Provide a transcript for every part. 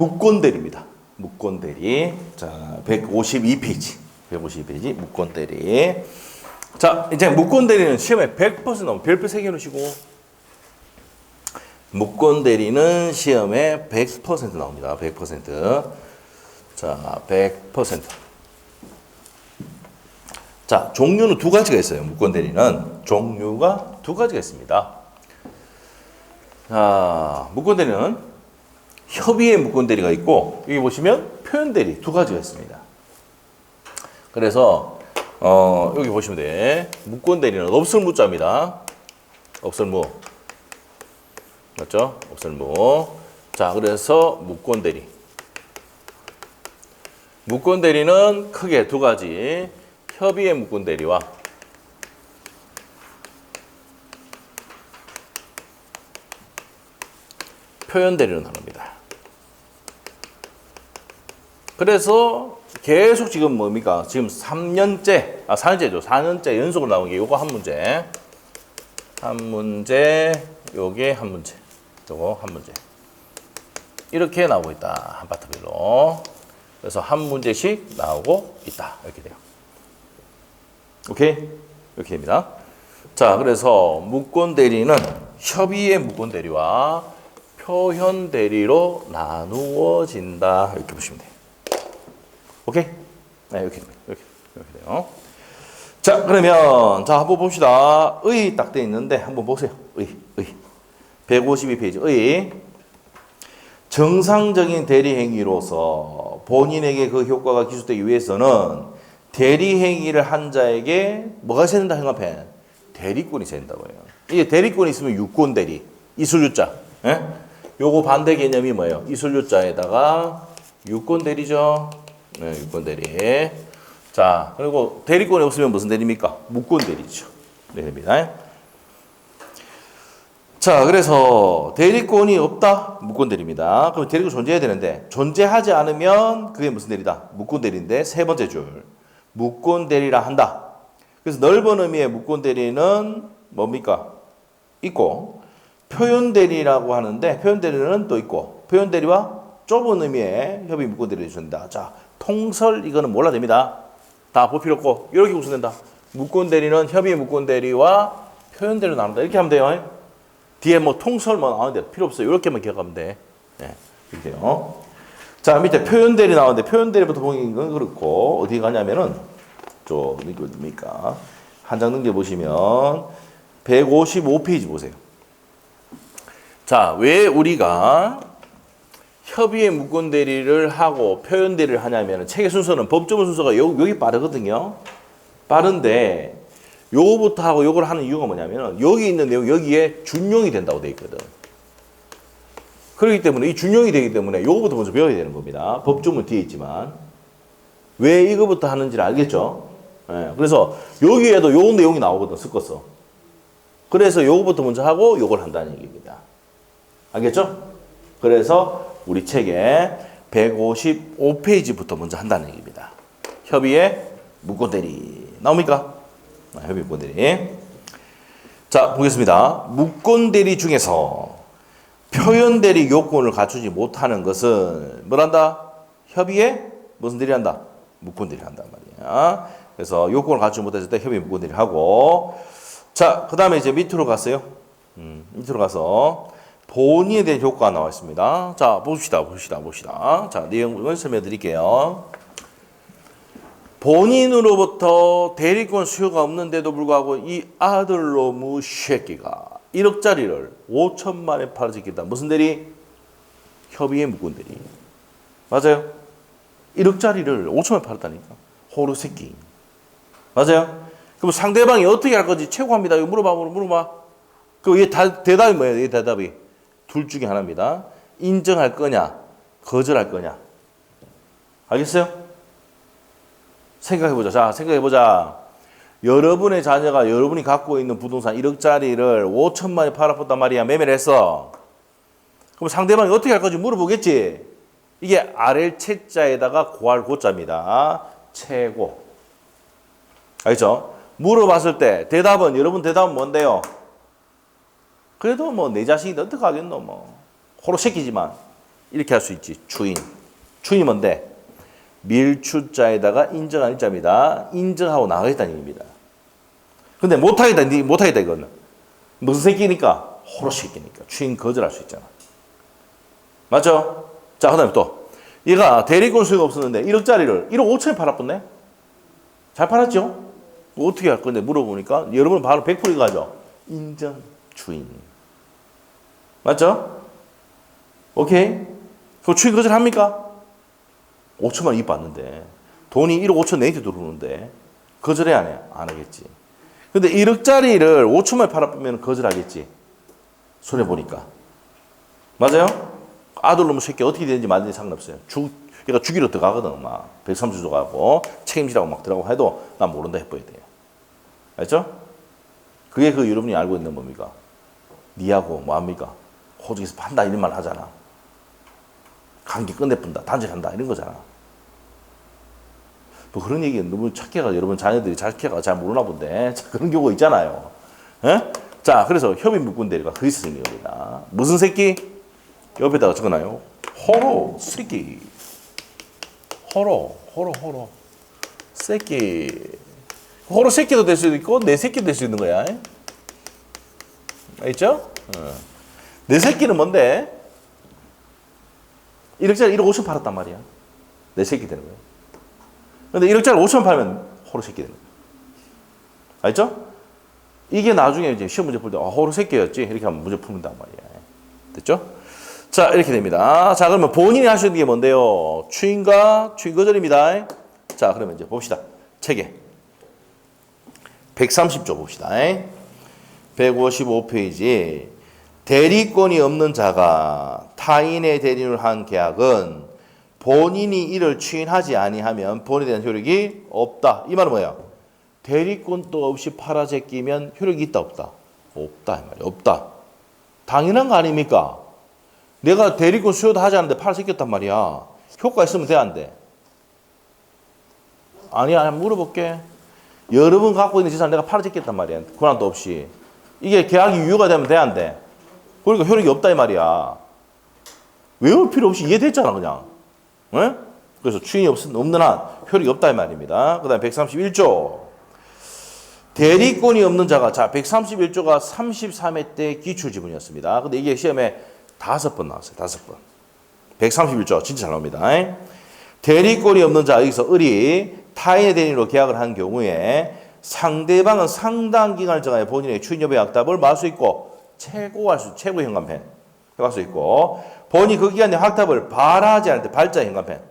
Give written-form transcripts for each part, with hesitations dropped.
무권대리입니다. 무권대리. 자, 152페이지. 152페이지 무권대리. 자, 이제 무권대리는 시험에 100% 나오면 별표 3개 놓으시고, 무권대리는 시험에 100% 나옵니다. 100%. 자, 100%. 자, 종류는 두 가지가 있어요. 무권대리는 종류가 두 가지가 있습니다. 자, 무권대리는 협의의 무권대리가 있고, 여기 보시면 표현대리 두 가지가 있습니다. 그래서 여기 보시면 돼. 무권대리는 없을무자입니다. 없을무. 맞죠? 없을무. 자, 그래서 무권대리. 무권대리는 크게 두 가지. 협의의 무권대리와 표현대리로 나눕니다. 그래서 계속 지금 뭡니까? 지금 3년째, 4년째죠. 4년째 연속으로 나온 게 요거 한 문제. 한 문제, 요게 한 문제. 요거 한 문제. 이렇게 나오고 있다. 한 파트별로. 그래서 한 문제씩 나오고 있다. 이렇게 돼요. 오케이? 이렇게 됩니다. 자, 그래서 무권대리는 협의의 무권대리와 표현대리로 나누어진다. 이렇게 보시면 돼요. 오케이? 네, 이렇게 돼요. 자, 그러면, 자, 한번 봅시다. 의 딱 돼 있는데, 한번 보세요. 의. 152페이지. 의. 정상적인 대리행위로서 본인에게 그 효과가 기술되기 위해서는 대리행위를 한 자에게 뭐가 있어야 된다, 형합해? 대리권이 있어야 된다고요. 이게 대리권이 있으면 유권대리, 이술유자. 예? 요거 반대 개념이 뭐예요? 이술유자에다가 유권대리죠. 네, 유권대리. 자, 그리고 대리권이 없으면 무슨 대리입니까? 무권대리죠. 네, 됩니다. 자, 그래서 대리권이 없다? 무권대리입니다. 그럼 대리권 존재해야 되는데, 존재하지 않으면 그게 무슨 대리다? 무권대리인데, 세 번째 줄. 무권대리라 한다. 그래서 넓은 의미의 무권대리는 뭡니까? 있고, 표현대리라고 하는데, 표현대리는 또 있고, 표현대리와 좁은 의미의 협의 무권대리를 준다. 자, 통설 이거는 몰라도 됩니다. 다 볼 필요 없고, 이렇게 구성된다. 무권대리는 협의 무권대리와 표현대리로 나눈다. 이렇게 하면 돼요. 뒤에 뭐 통설 뭐 나오는데 필요 없어요. 이렇게만 기억하면 돼. 네, 이렇게 돼요. 자, 밑에 표현대리 나오는데 표현대리부터 보는 건 그렇고 어디 가냐면은 저 어디입니까? 한 장 넘겨 보시면 155페이지 보세요. 자, 왜 우리가 협의의 무권대리를 하고 표현대리를 하냐면은 책의 순서는 법조문 순서가 여기 빠르거든요. 빠른데 요거부터 하고 요걸 하는 이유가 뭐냐면은 여기 있는 내용 여기에 준용이 된다고 돼 있거든. 그렇기 때문에 이 준용이 되기 때문에 요거부터 먼저 배워야 되는 겁니다. 법조문 뒤에 있지만 왜 이거부터 하는지를 알겠죠? 네, 그래서 여기에도 요 내용이 나오거든. 섞어서. 그래서 요거부터 먼저 하고 요걸 한다는 얘기입니다. 알겠죠? 그래서 우리 책에 155페이지부터 먼저 한다는 얘기입니다. 협의의 무권대리 나옵니까? 협의 무권대리. 자, 보겠습니다. 무권대리 중에서 표현대리 요건을 갖추지 못하는 것은 뭘 한다? 협의에 무슨 대리 한다? 무권대리 한단 말이야. 그래서 요건을 갖추지 못했을 때 협의 무권대리 하고, 자, 그 다음에 이제 밑으로 갔어요. 밑으로 가서 본인에 대한 효과가 나와 있습니다. 자, 봅시다. 자, 내용을 설명해 드릴게요. 본인으로부터 대리권 수요가 없는데도 불구하고 이 아들놈의 새끼가 1억짜리를 5천만에 팔아지겠다. 무슨 대리? 협의의 무권대리. 맞아요? 1억짜리를 5천만에 팔았다니까. 호루 새끼. 맞아요? 그럼 상대방이 어떻게 할 건지 최고합니다. 이거 물어봐. 그럼 얘 대답이 뭐예요? 이 대답이. 둘 중에 하나입니다. 인정할 거냐, 거절할 거냐. 알겠어요? 생각해보자. 자, 생각해보자. 여러분의 자녀가 여러분이 갖고 있는 부동산 1억짜리를 5천만에 팔아봤단 말이야. 매매를 했어. 그럼 상대방이 어떻게 할 건지 물어보겠지. 이게 아래 채자에다가 고할 고자입니다. 최고. 알겠죠? 물어봤을 때 여러분 대답은 뭔데요? 그래도 뭐 내 자식이 어떡하겠노 뭐. 호로 새끼지만. 이렇게 할 수 있지. 추인. 추인이 뭔데? 밀추자에다가 인정한 일자입니다. 인정하고 나가겠다는 얘기입니다. 근데 못하겠다 이거는. 무슨 새끼니까? 호로 새끼니까. 추인 거절할 수 있잖아. 맞죠? 자, 그 다음에 또. 얘가 대리권 수요가 없었는데 1억짜리를 1억 5천에 팔았겠네? 잘 팔았죠? 어떻게 할 건데 물어보니까 여러분 바로 100% 가죠. 인정 추인. 맞죠? 오케이? 그럼 추인 거절합니까? 5천만 원 이익받는데 돈이 1억 5천 내한테 들어오는데 거절해 안 해? 안 하겠지. 근데 1억짜리를 5천만 원 팔아보면 거절하겠지. 손해보니까. 맞아요? 아들 놈의 새끼 어떻게 되는지 말든지 상관없어요. 얘가 죽이러 들어가거든. 막 130조 가고 책임지라고 막 들어가고 해도 난 모른다 해버려야 돼요. 알죠? 그게 그 여러분이 알고 있는 뭡니까? 니하고 뭐합니까? 호적에서 판다 이런 말 하잖아. 관계 끝내뿐다. 단절한다 이런 거잖아. 뭐 그런 얘기 너무 착해가 여러분 자녀들이 착해가 잘 모르나 본데 자, 그런 경우가 있잖아요. 에? 자 그래서 협의 묶은 대리가 거기서 생긴 겁니다. 무슨 새끼? 옆에다가 적어놔요. 호로 새끼. 호로 새끼. 호로 새끼도 될 수도 있고 내 새끼도 될 수 있는 거야. 알겠죠? 내 새끼는 뭔데? 1억짜리 1억 5천 팔았단 말이야. 내 새끼 되는 거야. 근데 1억짜리 5천 팔면 호로 새끼 되는 거야. 알죠? 이게 나중에 이제 시험 문제 풀 때 호로 새끼였지 이렇게 하면 문제 푸는단 말이야. 됐죠? 자 이렇게 됩니다. 자 그러면 본인이 하시는 게 뭔데요? 추인과 추인 거절입니다. 자 그러면 이제 봅시다. 책에 130조 봅시다. 155페이지 대리권이 없는 자가 타인의 대리를 한 계약은 본인이 이를 추인하지 아니하면 본인에 대한 효력이 없다. 이 말은 뭐야? 대리권도 없이 팔아 제끼면 효력이 있다 없다? 없다 이 말이야. 없다. 당연한 거 아닙니까? 내가 대리권 수요도 하지 않는데 팔아 제꼈단 말이야. 효과 있으면 돼 안 돼? 아니야 물어볼게. 여러분 갖고 있는 재산 내가 팔아 제꼈단 말이야. 권한도 없이. 이게 계약이 유효가 되면 돼 안 돼? 그러니까 효력이 없다 이 말이야. 외울 필요 없이 이해됐잖아 그냥. 네? 그래서 추인이 없는 한 효력이 없다 이 말입니다. 그 다음에 131조. 대리권이 없는 자가 자 131조가 33회 때 기출지문이었습니다. 근데 이게 시험에 5번 나왔어요. 5번. 131조 진짜 잘 나옵니다. 대리권이 없는 자 여기서 을이 타인의 대리로 계약을 한 경우에 상대방은 상당 기간을 정하여 본인의 추인 여부의 확답을 말할 수 있고 최고 현관펜 해갈 수 있고 본인이 그 기간 내 확답을 발하지 않을 때 발자 현관펜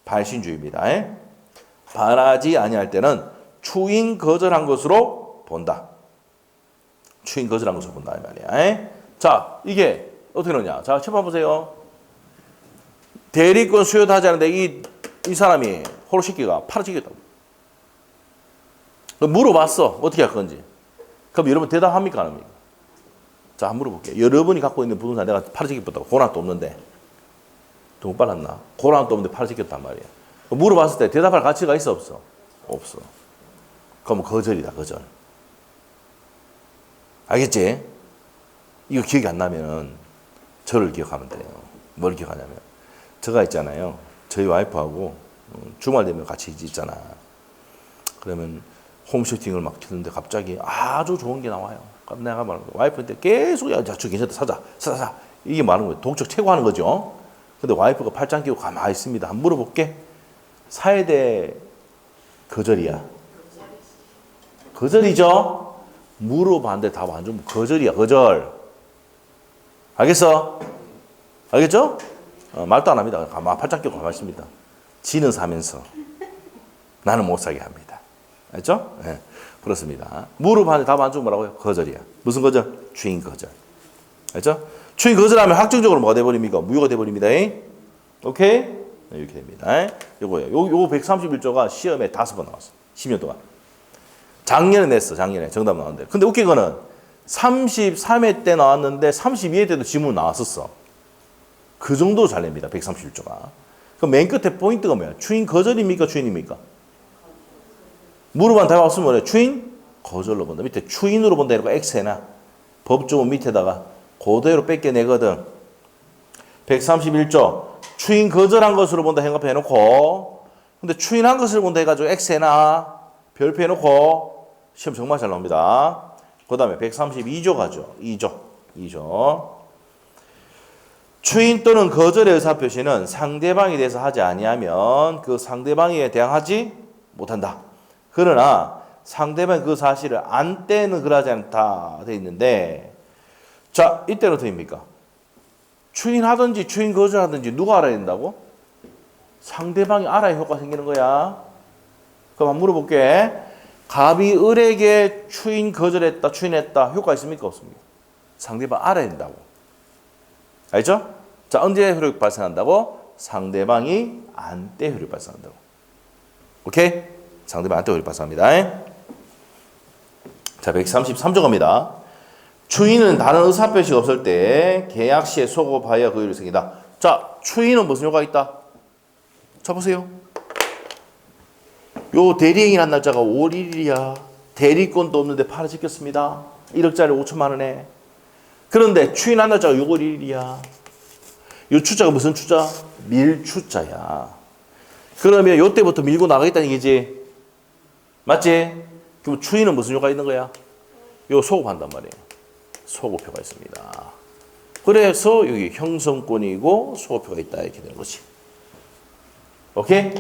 발신주의입니다. 발하지 아니할 때는 추인 거절한 것으로 본다. 추인 거절한 것으로 본다 이 말이야. 자 이게 어떻게 넣냐? 자 첫 번 보세요. 대리권 수요도 하지 않는데 이 사람이 호로 새끼가 팔아 지겠다고. 물어봤어. 어떻게 할 건지. 그럼 여러분 대답합니까? 안 합니까? 자, 한번 물어볼게요. 여러분이 갖고 있는 부동산 내가 팔아 지겠다고. 고난도 없는데. 돈 빨았나? 고난도 없는데 팔아 지겠단 말이야. 물어봤을 때 대답할 가치가 있어 없어? 없어. 그럼 거절이다. 거절. 알겠지? 이거 기억이 안 나면은 저를 기억하면 돼요. 뭘 기억하냐면 저가 있잖아요. 저희 와이프하고 주말 되면 같이 있잖아. 그러면 홈쇼핑을 막 키는데 갑자기 아주 좋은 게 나와요. 그럼 내가 말하는 거야. 와이프한테 계속 야, 저 괜찮다. 사자. 이게 말하는 거예요. 동적 최고하는 거죠. 근데 와이프가 팔짱 끼고 가만히 있습니다. 한번 물어볼게. 사야 돼? 거절이야? 거절이죠? 물어봤는데 답 안 주면 거절이야. 거절. 알겠어? 알겠죠? 말도 안 합니다. 가만히 팔짱 끼고 가만히 있습니다. 지는 사면서 나는 못 사게 합니다. 알죠? 네. 그렇습니다. 물어봤는데 답 안 주면 뭐라고요? 거절이야. 무슨 거절? 추인 거절. 알죠? 추인 거절하면 확정적으로 뭐가 돼버립니까? 무효가 돼버립니다. 오케이? 네, 이렇게 됩니다. 요거예요. 요 131조가 시험에 5번 나왔어. 10년 동안. 작년에 냈어. 작년에 정답 나왔는데. 근데 웃긴 거는 33회 때 나왔는데 32회 때도 지문 나왔었어. 그 정도 잘 냅니다. 131조가. 그럼 맨 끝에 포인트가 뭐야? 추인 거절입니까? 추인입니까? 물어봤는데 답이 없으면 뭐래? 추인? 거절로 본다. 밑에 추인으로 본다 이러고 X해놔. 법조문 밑에다가 그대로 뺏겨내거든. 131조. 추인 거절한 것으로 본다 행값 해놓고, 근데 추인한 것을 본다 해가지고 x에나 별표 해놓고 시험 정말 잘 나옵니다. 그 다음에 132조 가죠. 2조. 추인 또는 거절의 의사표시는 상대방에 대해서 하지 아니하면 그 상대방에 대항하지 못한다. 그러나 상대방이 그 사실을 안 때는 그러지 않다 돼 있는데, 자, 이때는 어떻게 됩니까? 추인하든지 추인 거절하든지 누가 알아야 된다고? 상대방이 알아야 효과가 생기는 거야. 그럼 한번 물어볼게. 갑이 을에게 추인 거절했다, 추인했다. 효과 있습니까? 없습니까? 상대방 알아야 된다고. 알죠? 자, 언제 효력이 발생한다고? 상대방이 안 때 효력이 발생한다고. 오케이? 상대방 안 때 효력이 발생합니다. 자, 133조 갑니다. 추인은 다른 의사표시가 없을 때 계약 시에 소급하여 그 일이 생긴다. 자, 추인은 무슨 효과가 있다? 자, 보세요. 요 대리행위한 날짜가 5월 1일이야. 대리권도 없는데 팔아 지켰습니다. 1억짜리 5천만 원에. 그런데 추인한 날짜가 6월 1일이야. 요 추자가 무슨 추자? 밀추자야. 그러면 요 때부터 밀고 나가겠다는 얘기지. 맞지? 그럼 추인은 무슨 효과가 있는 거야? 요 소급한단 말이에요. 소급표가 있습니다. 그래서 여기 형성권이고 소급표가 있다 이렇게 되는 거지. 오케이?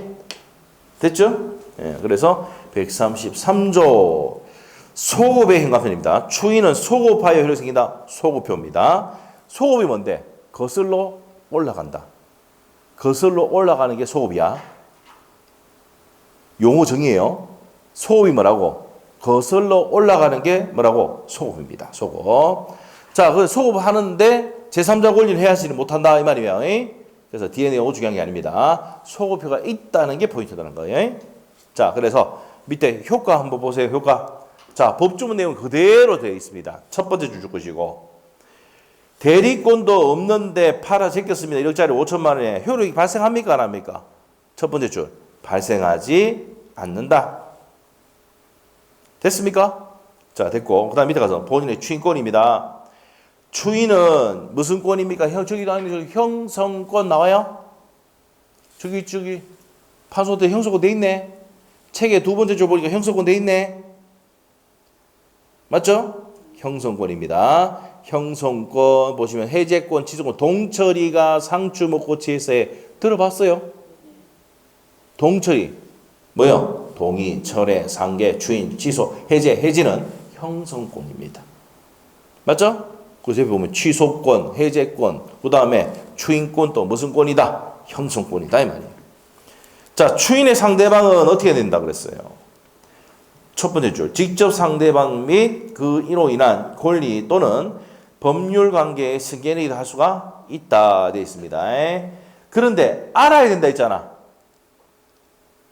됐죠? 예, 그래서 133조 소급의 행간편입니다. 추인은 소급하여 효력이 생긴다. 소급표입니다. 소급이 뭔데? 거슬러 올라간다. 거슬러 올라가는 게 소급이야. 용어 정의예요. 소급이 뭐라고? 거슬러 올라가는 게 뭐라고? 소급입니다. 소급. 자, 그 소급하는데 제3자 권리를 해야지 못한다 이 말이에요. 그래서 DNA 중요한 게 아닙니다. 소급표가 있다는 게 포인트라는 거예요. 자, 그래서 밑에 효과 한번 보세요. 효과. 자, 법주문 내용 그대로 되어 있습니다. 첫 번째 줄 것이고, 대리권도 없는데 팔아 제꼈습니다. 1억짜리 5천만 원에 효력이 발생합니까? 안 합니까? 첫 번째 줄. 발생하지 않는다. 됐습니까? 자, 됐고. 그 다음 밑에 가서 본인의 추인권입니다. 추인은 무슨 권입니까? 저기도 아니고 형성권 나와요? 저기 파소대 형성권 돼 있네. 책에 두 번째 줄 보니까 형성권 돼 있네. 맞죠? 형성권입니다. 형성권 보시면 해제권, 취소권, 동처리가 상추 먹고 치에서에 들어봤어요? 동처리 뭐요? 동의, 철회, 상계, 추인, 취소, 해제, 해지는 형성권입니다. 맞죠? 그래서 여기 보면 취소권, 해제권, 그 다음에 추인권 또 무슨 권이다? 형성권이다 이 말이에요. 자, 추인의 상대방은 어떻게 된다 그랬어요? 첫 번째 줄, 직접 상대방 및 그 이로 인한 권리 또는 법률 관계의 승계를 할 수가 있다 되어 있습니다. 그런데 알아야 된다 했잖아.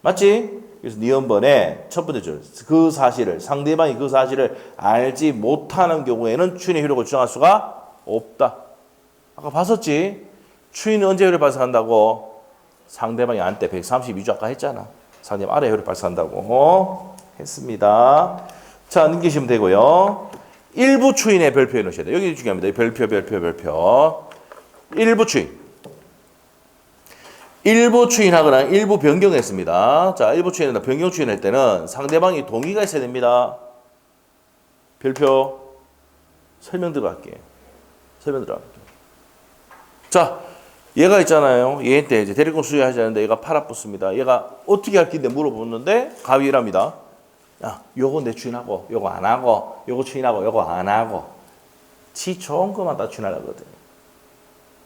맞지? 그래서 니은번에 첫 번째 줄, 그 사실을 상대방이 그 사실을 알지 못하는 경우에는 추인의 효력을 주장할 수가 없다. 아까 봤었지? 추인은 언제 효력 발생한다고? 상대방이 안 때 132조 아까 했잖아. 상대방 알아야 효력 발생한다고 했습니다. 자, 넘기시면 되고요. 일부 추인의 별표에 넣으셔야 돼요. 여기 중요합니다. 별표. 일부 추인. 일부 추인하거나 일부 변경했습니다. 자, 일부 추인이나 변경 추인할 때는 상대방이 동의가 있어야 됩니다. 별표 설명 들어갈게요. 자, 얘가 있잖아요. 얘한테 이제 대리권 수여하자는데 얘가 팔아붙습니다. 얘가 어떻게 할 건데 물어보는데 가위랍니다. 야, 요거 내 추인하고, 요거 안 하고, 요거 추인하고, 요거 안 하고. 지 좋은 것만 다 추인하거든.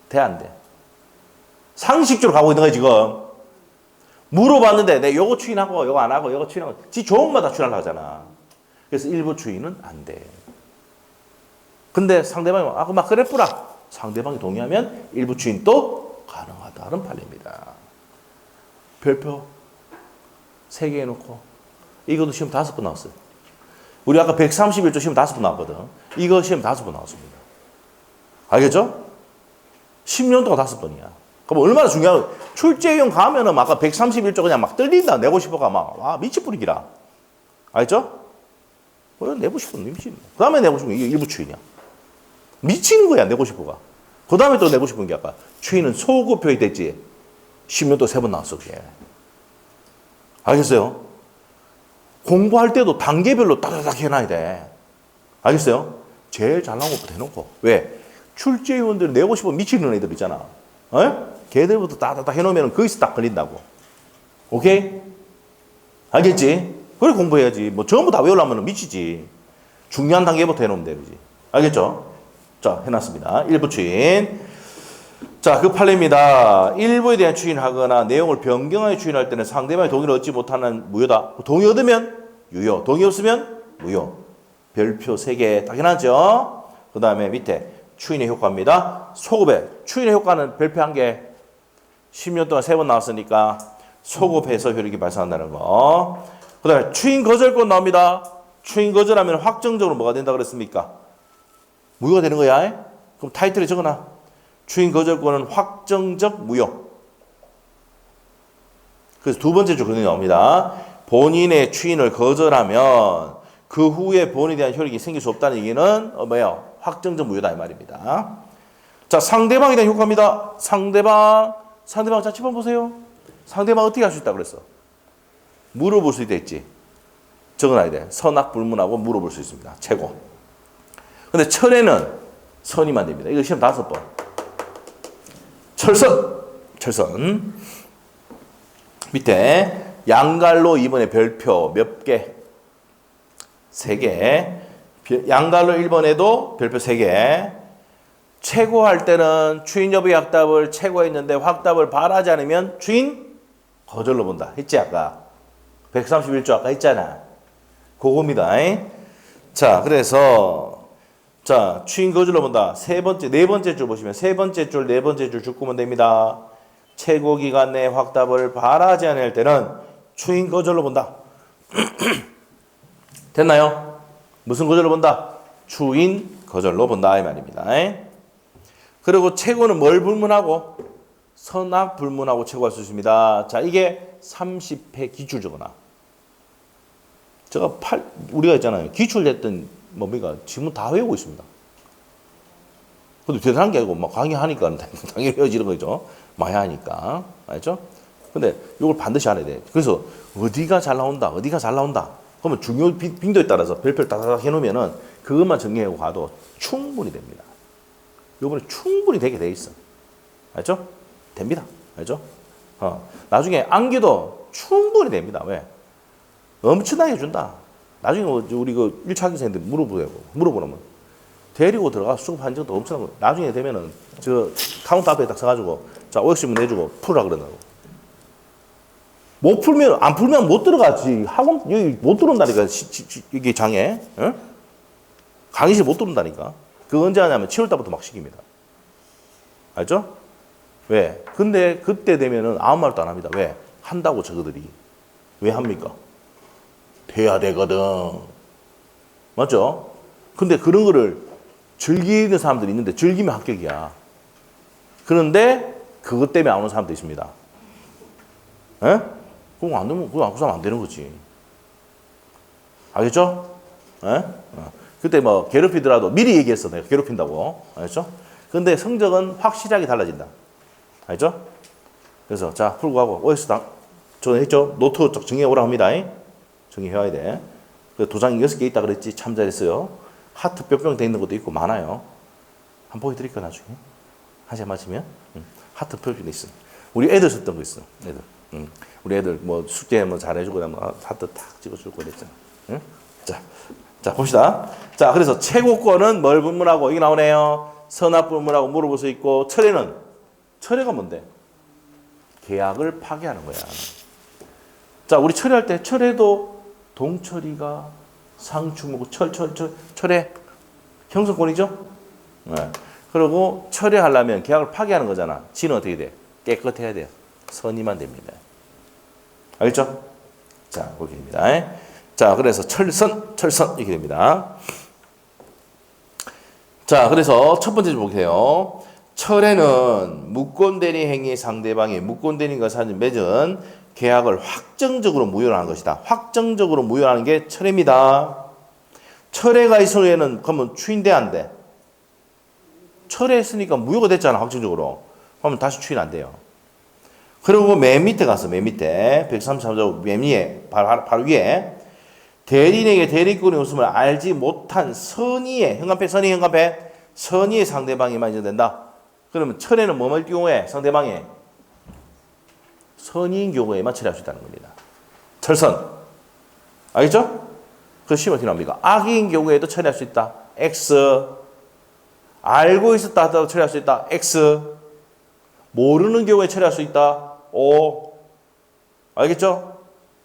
돼, 안 돼? 상식적으로 가고 있는 거야, 지금. 물어봤는데, 내 요거 추인하고, 요거 안 하고, 요거 추인하고. 지 좋은 것만 다 추인하려고 하잖아. 그래서 일부 추인은 안 돼. 근데 상대방이, 막 그랬구나. 상대방이 동의하면 일부 추인도 가능하다는 판례입니다. 별표 3개 해놓고. 이것도 시험 5번 나왔어요. 우리 아까 131조 시험 5번 나왔거든. 이거 시험 5번 나왔습니다. 알겠죠? 10년 동안 5번이야. 그럼 얼마나 중요한, 출제형 가면은 아까 131조 그냥 막 떨린다. 내고 싶어가 막, 와, 미치 뿌리기라. 알겠죠? 내고 싶은 미친. 그 다음에 내고 싶은 게 일부 추인이야. 미치는 거야, 내고 싶어가. 그 다음에 또 내고 싶은 게 아까 추인은 소급표에 됐지. 10년 동안 3번 나왔어, 그게. 알겠어요? 공부할 때도 단계별로 따다닥 해놔야 돼. 알겠어요? 제일 잘 나온 것부터 해놓고. 왜? 출제위원들이 내고 싶으면 미치는 애들 있잖아. 걔들부터 따다닥 해놓으면 거기서 딱 걸린다고. 오케이? 알겠지? 그래 공부해야지. 뭐 전부 다 외우려면 미치지. 중요한 단계부터 해놓으면 되지. 알겠죠? 자, 해놨습니다. 일부 추인. 자, 그 판례입니다. 일부에 대한 추인하거나 내용을 변경하여 추인할 때는 상대방의 동의를 얻지 못하는 무효다. 동의 얻으면 유효, 동의 없으면 무효. 별표 3개 딱 해놨죠? 그 다음에 밑에 추인의 효과입니다. 소급해. 추인의 효과는 별표 1개. 10년 동안 3번 나왔으니까 소급해서 효력이 발생한다는 거. 그 다음에 추인 거절권 나옵니다. 추인 거절하면 확정적으로 뭐가 된다 그랬습니까? 무효가 되는 거야. 그럼 타이틀에 적어놔. 추인 거절권은 확정적 무효. 그래서 두 번째 줄 그렇게 나옵니다. 본인의 추인을 거절하면 그 후에 본인에 대한 효력이 생길 수 없다는 얘기는 뭐예요? 확정적 무효다 이 말입니다. 자, 상대방에 대한 효과입니다. 상대방 자취방 보세요. 상대방 어떻게 할 수 있다 그랬어? 물어볼 수 있다 했지. 적어놔야 돼. 선악 불문하고 물어볼 수 있습니다. 최고. 근데 철에는 선이만 됩니다. 이거 시험 5번. 철선. 밑에 양갈로 이번에 별표 몇 개? 3개. 양갈로 1번에도 별표 3개. 최고할 때는 추인 여부의 확답을 최고했는데 확답을 바라지 않으면 추인 거절로 본다. 했지 아까. 131조 아까 했잖아. 그겁니다. 자, 그래서 자, 추인 거절로 본다. 네 번째 줄 보시면 네 번째 줄 줍으면 됩니다. 최고 기간 내 확답을 바라지 않을 때는 추인 거절로 본다. 됐나요? 무슨 거절로 본다? 추인 거절로 본다 이 말입니다. 그리고 최고는 뭘 불문하고? 선악 불문하고 최고할 수 있습니다. 자, 이게 30회 기출 적어놔. 제가 우리가 있잖아요. 기출했던 뭡니까? 지문 다 외우고 있습니다. 근데 대단한 게 아니고 막 강의하니까 당연히 헤어지는 거죠. 많이 하니까. 알죠? 근데 이걸 반드시 알아야 돼. 그래서 어디가 잘 나온다. 그러면 중요 빈도에 따라서 별표를 따닥 해놓으면은 그것만 정리하고 가도 충분히 됩니다. 요번에 충분히 되게 돼 있어. 알죠? 됩니다. 알죠? 나중에 암기도 충분히 됩니다. 왜? 엄청나게 준다. 나중에 우리 그 1차 학생들 물어보라면 데리고 들어가 수급한 적도 엄청난 거. 나중에 되면은 저 카운터 앞에 딱 서가지고 자, OX문 내주고 풀라 그러더라고. 안 풀면 못 들어가지. 학원 여기 못 들어온다니까. 이게 장애. 응? 강의실 못 들어온다니까. 그거 언제 하냐면 7월 달부터 막 시킵니다. 알죠? 왜? 근데 그때 되면은 아무 말도 안 합니다. 왜? 한다고 저거들이. 왜 합니까? 돼야 되거든. 맞죠? 근데 그런 거를 즐기는 사람들이 있는데 즐기면 합격이야. 그런데 그것 때문에 안 오는 사람도 있습니다. 에? 그거 안 되면 그거 안 되는 거지. 알겠죠? 에? 그때 뭐 괴롭히더라도 미리 얘기했어. 내가 괴롭힌다고. 알겠죠? 근데 성적은 확실하게 달라진다. 알죠? 그래서 자 풀고 가고 OS 전했죠? 노트 정리해 오라 합니다. 정리해야 돼. 도장이 6개 있다 그랬지. 참 잘했어요. 하트 뿅뿅 돼 있는 것도 있고 많아요. 한번 보여드릴까 나중에? 한 시간 맞으면? 하트 뿅뿅 돼 있어. 우리 애들 썼던 거 있어. 애들. 우리 애들 뭐 숙제 뭐 잘해주고 나면 하트 탁 찍어주고 그랬잖아. 응? 자 봅시다. 자 그래서 최고권은 뭘 불문하고 이게 나오네요. 선악 불문하고 물어볼 수 있고 철회가 뭔데? 계약을 파기하는 거야. 자 우리 철회할 때 철회도 동철이가 상충하고 철회 형성권이죠. 네. 그리고 철회하려면 계약을 파기하는 거잖아. 지는 어떻게 돼? 깨끗해야 돼요. 선의만 됩니다. 알겠죠? 자, 그렇게 됩니다. 자, 그래서 철선 이렇게 됩니다. 자, 그래서 첫 번째 좀 보세요. 철회는 무권대리 행위 상대방이 무권대리인과 사진 맺은 계약을 확정적으로 무효하는 것이다. 확정적으로 무효하는 게 철회입니다. 철회가 있을 후에는 그러면 추인돼 안 돼? 철회했으니까 무효가 됐잖아. 확정적으로. 그러면 다시 추인 안 돼요. 그리고 맨 밑에 가서 맨 밑에 133조 맨 위에 바로 위에 대리인에게 대리권이 없음을 알지 못한 선의의 현관패 선의의 상대방이만 인정된다. 그러면 철에는 뭐를 경우에 상대방의 선의인 경우에만 처리할 수 있다는 겁니다. 철선 알겠죠? 그 시험을 어떻게 합니까? 악인 경우에도 처리할 수 있다. X 알고 있었다 하더라도 처리할 수 있다. X 모르는 경우에 처리할 수 있다. O 알겠죠?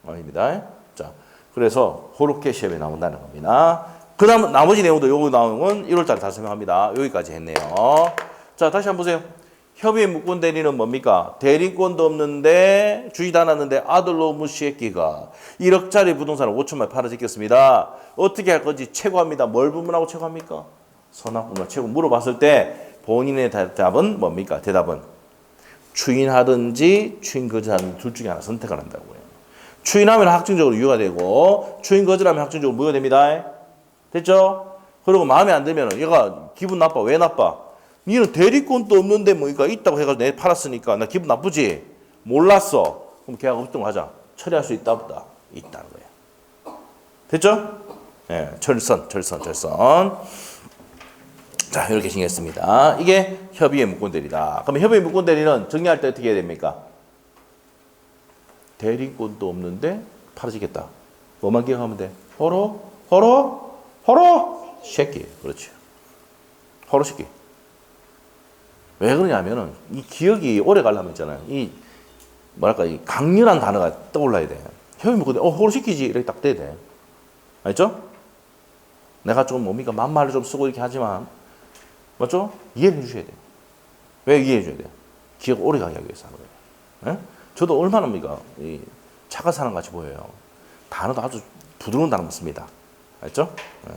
아닙니다. 자, 그래서 그렇게 시험에 나온다는 겁니다. 그 다음 나머지 내용도 요거 나오는 건 1월달에 다 설명합니다. 여기까지 했네요. 자, 다시 한번 보세요. 협의의 무권 대리는 뭡니까? 대리권도 없는데 주지도 않았는데 아들로 무시했기가 1억짜리 부동산을 5천만 팔아제꼈습니다. 어떻게 할 건지 최고합니다. 뭘 부문하고 최고합니까? 선악부문 최고 물어봤을 때 본인의 대답은 뭡니까? 대답은 추인하든지 추인 거절하든지 둘 중에 하나 선택을 한다고요. 추인하면 확정적으로 유효가 되고 추인 거절하면 확정적으로 무효가 됩니다. 됐죠? 그리고 마음에 안 들면 얘가 기분 나빠. 왜 나빠? 니는 대리권도 없는데 뭐니까 있다고 해가지고 내 팔았으니까 나 기분 나쁘지? 몰랐어. 그럼 계약 없던 하자. 처리할 수 있다 없다? 있다는 거예요. 됐죠? 예, 철선. 자, 이렇게 정리했습니다. 이게 협의의 무권대리다. 그럼 협의의 무권대리는 정리할 때 어떻게 해야 됩니까? 대리권도 없는데 팔아지겠다. 뭐만 기억하면 돼? 호로 새끼. 그렇지. 호로 새끼. 왜 그러냐면은 이 기억이 오래 가려면 있잖아요. 이 뭐랄까 이 강렬한 단어가 떠올라야 돼. 협의 무권대리 호로 새끼지 이렇게 딱 돼야 돼. 알죠? 내가 좀 뭡니까 만말을 좀 쓰고 이렇게 하지만 맞죠? 이해를 해주셔야 돼요. 왜 이해해 줘야 돼요? 기억 오래 가게 하기 위해서 하는 거예요. 예? 저도 얼마나 이 차가 사람 같이 보여요. 단어도 아주 부드러운 단어 씁니다. 알죠? 예.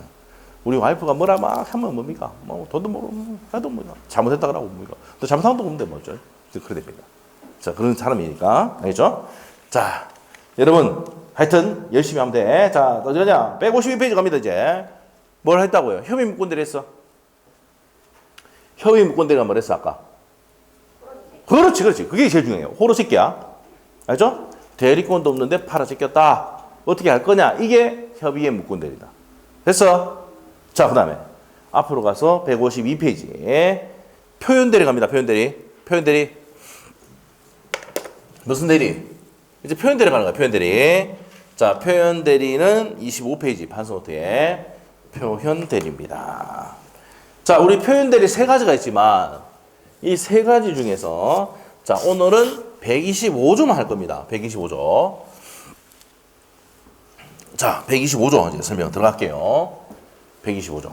우리 와이프가 뭐라 막 하면 뭡니까? 뭐 돈도 모르고 해도 뭐 잘못했다 그러고 뭡니까? 또 잘못한 것도 없는데 뭐죠? 그래 됩니다. 자, 그런 사람이니까 알겠죠? 자, 여러분 하여튼 열심히 하면 돼. 자, 어디가냐? 152페이지 갑니다 이제. 뭘 했다고요? 협의 무권대리 했어. 협의 무권대리가 뭘 했어 아까? 그렇지. 그게 제일 중요해요. 호로 새끼야. 알죠? 대리권도 없는데 팔아제꼈다. 어떻게 할 거냐? 이게 협의의 무권대리다. 됐어? 자, 그 다음에 앞으로 가서 152페이지에 표현대리 갑니다. 표현대리. 무슨 대리? 이제 표현대리 가는 거야. 표현대리. 자, 표현대리는 25페이지 판서노트에 표현대리입니다. 자, 우리 표현대리 세 가지가 있지만 이 세 가지 중에서 자, 오늘은 125조만 할 겁니다. 125조. 자, 125조 이제 설명 들어갈게요. 125조.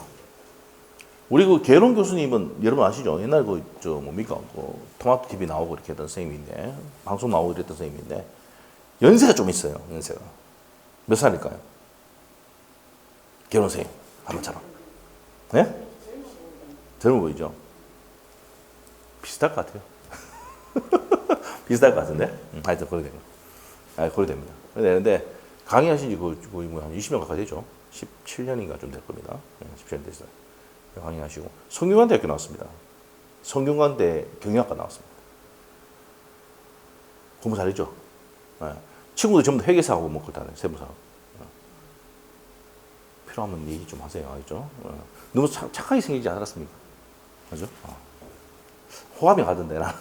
우리 그 계론 교수님은 여러분 아시죠? 옛날 뭡니까? 토마토 TV 나오고 이렇게 했던 선생님인데, 방송 나오고 이랬던 선생님인데, 연세가 좀 있어요. 연세가. 몇 살일까요? 계론 선생님. 한번처럼. 네? 젊어 보이죠? 비슷할 것 같아요. 비슷할 것 같은데? 하여튼 그래 됩니다. 그래 됩니다. 그래 되는데 강의하신 지 거의 한 20년 가까이 되죠. 17년인가 좀 될 겁니다. 17년 됐어요. 강의하시고 성균관대학교 나왔습니다. 성균관대 경영학과 나왔습니다. 공부 잘했죠? 친구들 전부 다 회계사하고 뭐 그렇다네. 세무사. 필요하면 얘기 좀 하세요. 알죠? 너무 착하게 생기지 않았습니까? 맞죠? 호감이 가던데, 나는.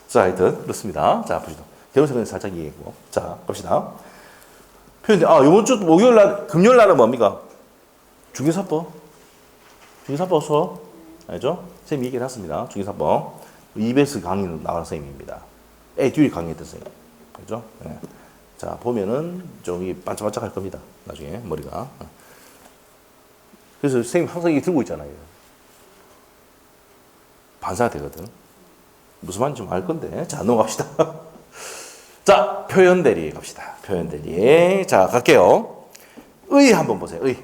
자, 하여튼, 그렇습니다. 자, 보시죠. 개론생은 살짝 이해했고. 자, 갑시다. 표현대, 이번 주 금요일 날은 뭡니까? 중개사법 수업. 알죠? 선생님이 얘기를 했습니다. 중개사법. EBS 강의 나가는 선생님입니다. 뒤에 강의했던 선생님. 그죠? 네. 자, 보면은 좀 반짝반짝 할 겁니다. 나중에, 머리가. 그래서 선생님 항상 이게 들고 있잖아요. 반사가 되거든. 무슨 말인지 좀 알 건데. 자, 넘어갑시다. 자, 표현대리 갑시다. 표현대리. 자, 갈게요. 의 한번 보세요. 의.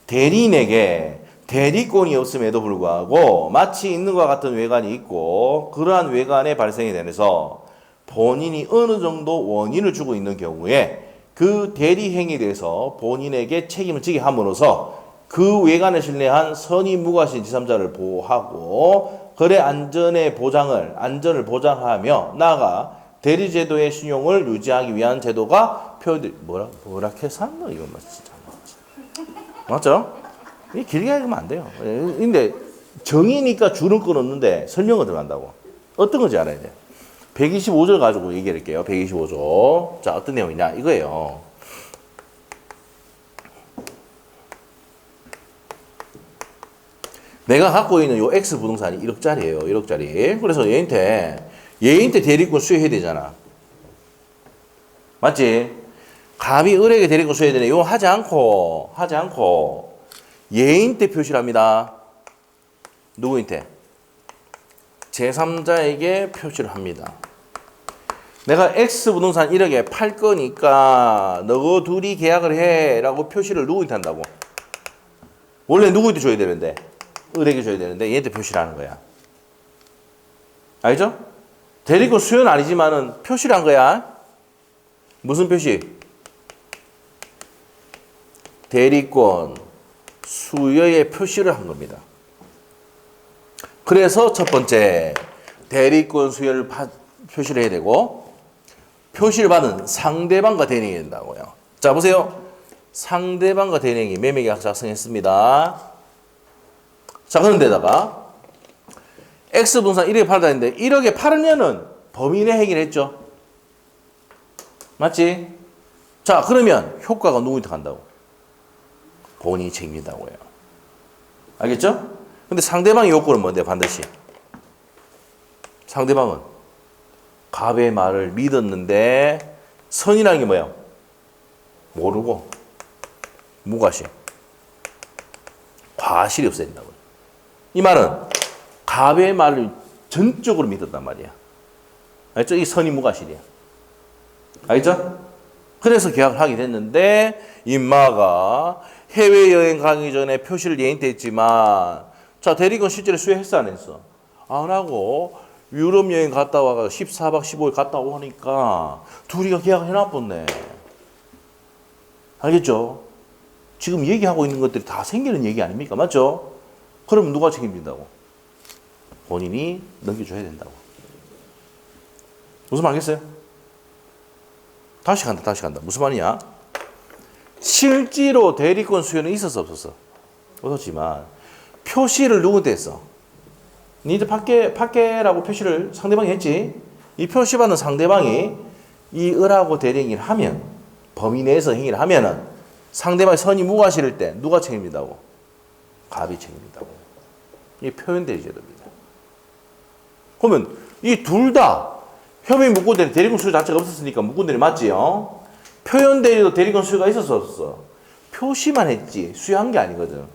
대리인에게 대리권이 없음에도 불구하고 마치 있는 것과 같은 외관이 있고 그러한 외관의 발생에 대해서 본인이 어느 정도 원인을 주고 있는 경우에 그 대리 행위에 대해서 본인에게 책임을 지게 함으로써 그 외관을 신뢰한 선의 무과실 제3자를 보호하고 거래 안전을 보장하며 나아가 대리제도의 신용을 유지하기 위한 제도가 표현될 뭐라 해서한노 이거 뭐 진짜 맞죠? 이 길게 읽으면 안 돼요. 근데 정의니까 줄은 건 없는데 설명을 들어간다고. 어떤 건지 알아야 돼. 125절 가지고 얘기할게요. 125절. 자, 어떤 내용이냐 이거예요. 내가 갖고 있는 요 X 부동산이 1억짜리예요. 1억짜리. 그래서 얘한테 대리권 수여해야 되잖아. 맞지? 갑이 을에게 대리권 수여해야 되네. 이거 하지 않고 얘한테 표시를 합니다. 누구한테? 제3자에게 표시를 합니다. 내가 X 부동산 1억에 팔 거니까 너희 둘이 계약을 해 라고 표시를 누구한테 한다고? 원래 누구한테 줘야 되는데? 을에게 줘야 되는데 얘한테 표시를 하는 거야. 알죠? 대리권 수요는 아니지만은 표시를 한 거야. 무슨 표시? 대리권 수요의 표시를 한 겁니다. 그래서 첫 번째 대리권 수요를 표시를 해야 되고 표시를 받은 상대방과 대행이 된다고요. 자 보세요. 상대방과 대행이 매매계약 작성했습니다. 자 그런데다가 X 부동산 1억에 팔다 했는데 1억에 팔으면은 범인의 행위를 했죠. 맞지? 자 그러면 효과가 누구한테 간다고? 본인이 책임진다고요. 알겠죠? 근데 상대방의 요건은 뭔데 반드시? 상대방은 갑의 말을 믿었는데 선이라는 게 뭐야? 모르고 무과실. 과실이 없어야 된다고요. 이 말은 갑의 말을 전적으로 믿었단 말이야. 알죠? 이 선이 무과실이야. 알죠? 그래서 계약을 하게 됐는데 임마가 해외여행 가기 전에 표시를 얘한테 했지만 자 대리권 실제로 수여했어 안 했어? 안 하고 유럽 여행 갔다 와가 14박 15일 갔다 오니까 둘이가 계약을 해놔버렸네. 알겠죠? 지금 얘기하고 있는 것들이 다 생기는 얘기 아닙니까? 맞죠? 그럼 누가 책임진다고? 본인이 넘겨줘야 된다고. 무슨 말 알겠어요? 다시 간다. 무슨 말이냐? 실제로 대리권 수요는 있었어 없었어? 없었지만 표시를 누구한테 했어? 니들 밖에라고 표시를 상대방이 했지. 이 표시받는 상대방이 이 을하고 대리행위를 하면 범위 내에서 행위를 하면은 상대방이 선이 무과실일 때 누가 책임진다고? 갑이 책임진다고. 이게 표현대리제도입니다. 그러면 이 둘 다 협의 무권대리 대리권 수요 자체가 없었으니까 무권대리 맞지요? 표현대리도 대리권 수요가 있었어 없었어? 표시만 했지 수요한 게 아니거든.